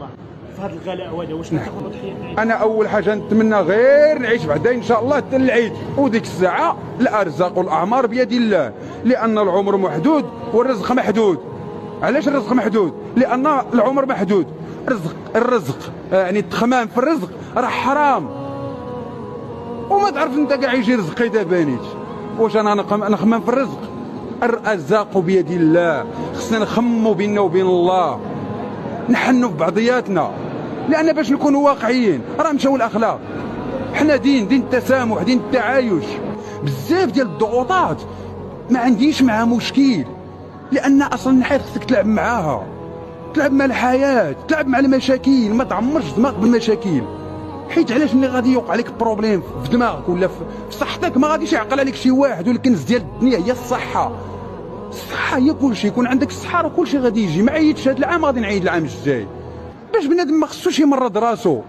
الله في هذا الغلاء هذا؟ واش كتاخذ تضحيات؟ انا اول حاجه نتمنى غير نعيش بعدا ان شاء الله حتى العيد، وديك الساعه الارزاق والاعمار بيد الله، لان العمر محدود والرزق محدود. علاش الرزق محدود؟ لان العمر محدود. الرزق يعني التخمام في الرزق راه حرام، وما تعرف انت كاع يجي رزقي دابا نيت. واش انا نخمم في الرزق؟ الارزاق بيد الله. خصنا نخمو بيننا وبين الله، نحنوا ببعضياتنا، لان باش نكونوا واقعيين راه مشاو الاخلاق. حنا دين التسامح، دين التعايش. بزاف ديال الضغوطات ما عنديش معها مشكل، لان اصلا الحياه خصك تلعب معاها، تلعب مع الحياه، تلعب مع المشاكل، ما تعمرش دماغك بالمشاكل. حيت علاش ملي غادي يوقع لك بروبليم في دماغك ولا في صحتك ما غاديش يعقل عليك شي واحد. والكنز ديال الدنيا هي الصحه. الصحه هي كلشي. يكون عندك الصحه راه كلشي غادي يجي. ما عيطش هذا العام غادي نعيد العام الجاي. باش بنادم ما خصوش يمرض راسو.